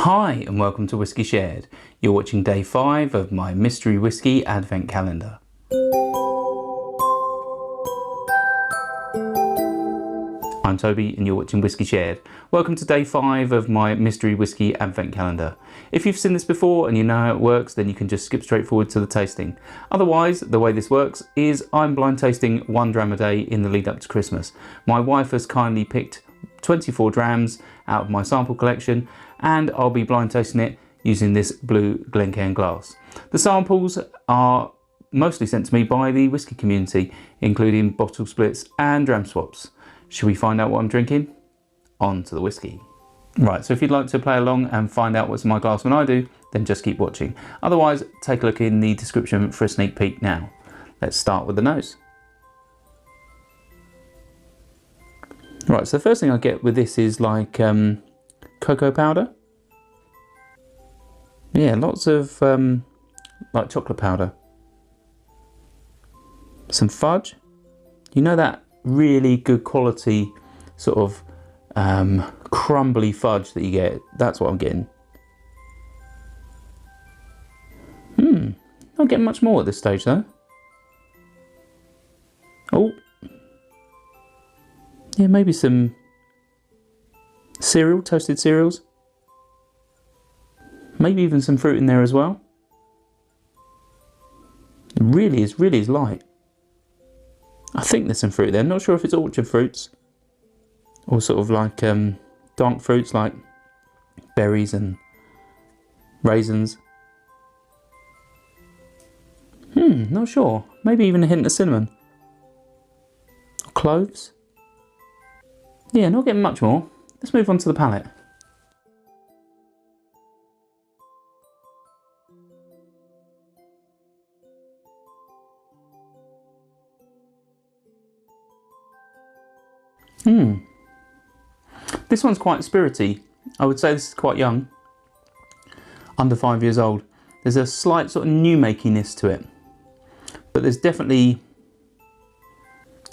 Hi and welcome to Whiskey Shared. You're watching day 5 of my mystery whiskey advent calendar. I'm Toby and you're watching Whiskey Shared. Welcome to day 5 of my mystery whiskey advent calendar. If you've seen this before and you know how it works, then you can just skip straight forward to the tasting. Otherwise, the way this works is I'm blind tasting 1 dram a day in the lead up to Christmas. My wife has kindly picked 24 drams out of my sample collection, and I'll be blind tasting it using this blue Glencairn glass. The samples are mostly sent to me by the whisky community, including bottle splits and dram swaps. Should we find out what I'm drinking? On to the whiskey. Right, so if you'd like to play along and find out what's in my glass when I do, then just keep watching. Otherwise, take a look in the description for a sneak peek now. Let's start with the nose. Right, so the first thing I get with this is like cocoa powder. Yeah, lots of like chocolate powder. Some fudge. You know that really good quality sort of crumbly fudge that you get? That's what I'm getting. Not getting much more at this stage though. Oh. Yeah, maybe some cereal, toasted cereals. Maybe even some fruit in there as well. It really is light. I think there's some fruit there. I'm not sure if it's orchard fruits or sort of like dark fruits like berries and raisins. Not sure. Maybe even a hint of cinnamon. Or cloves. Yeah, not getting much more. Let's move on to the palate. This one's quite spirity. I would say this is quite young. Under 5 years old. There's a slight sort of new makiness to it. But there's definitely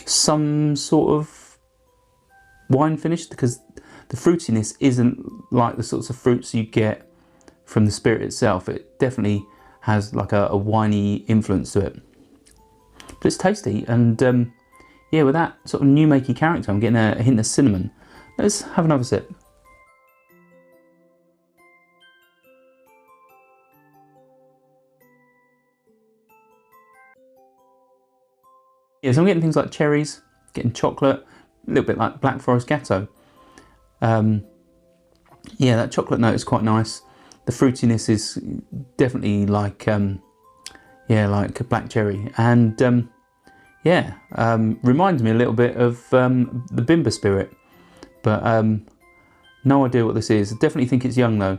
some sort of wine finish, because the fruitiness isn't like the sorts of fruits you get from the spirit itself. It definitely has like a winey influence to it. But it's tasty, and yeah, with that sort of new makey character, I'm getting a hint of cinnamon. Let's have another sip. Yeah, so I'm getting things like cherries, getting chocolate, a little bit like Black Forest Gatto. Yeah, that chocolate note is quite nice. The fruitiness is definitely like, yeah, like a black cherry. And yeah, reminds me a little bit of the Bimber Spirit. But no idea what this is. I definitely think it's young though.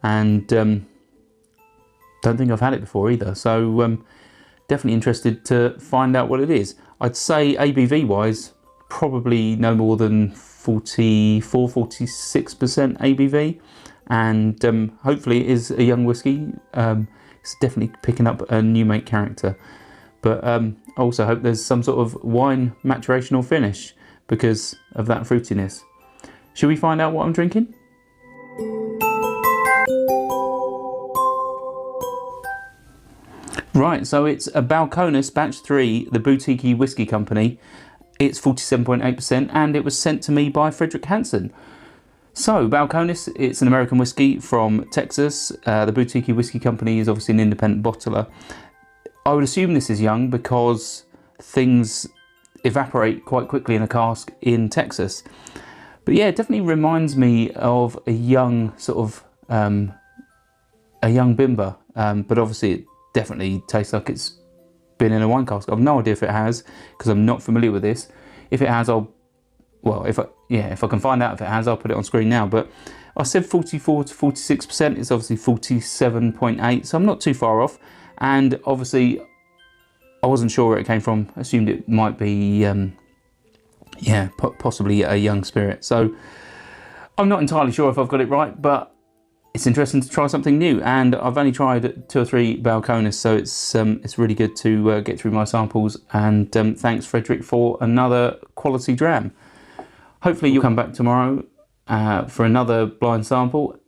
And don't think I've had it before either. So definitely interested to find out what it is. I'd say ABV wise, probably no more than 44, 46% ABV, and hopefully it is a young whiskey. It's definitely picking up a new make character, but I also hope there's some sort of wine maturation or finish because of that fruitiness. Should we find out what I'm drinking? Right, so it's a Balcones Batch 3, the boutique whiskey company. It's 47.8% and it was sent to me by Fredrik Hansson. So, Balcones, it's an American whiskey from Texas. The boutique whiskey company is obviously an independent bottler. I would assume this is young because things evaporate quite quickly in a cask in Texas. But yeah, it definitely reminds me of a young sort of, a young Bimber. But obviously it definitely tastes like it's been in a wine cask. I've no idea if it has, because I'm not familiar with this. If it has, if I can find out if it has, I'll put it on screen now. But I said 44 to 46%. It's obviously 47.8, so I'm not too far off. And obviously, I wasn't sure where it came from. I assumed it might be, yeah, possibly a young spirit. So I'm not entirely sure if I've got it right, but it's interesting to try something new, and I've only tried 2 or 3 Balcones, so it's really good to get through my samples. And thanks Fredrik for another quality dram. Hopefully you'll come back tomorrow for another blind sample.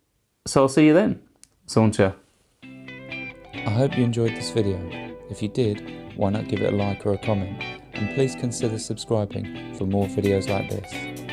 So I'll see you then. Sauncher. I hope you enjoyed this video. If you did, why not give it a like or a comment, and please consider subscribing for more videos like this.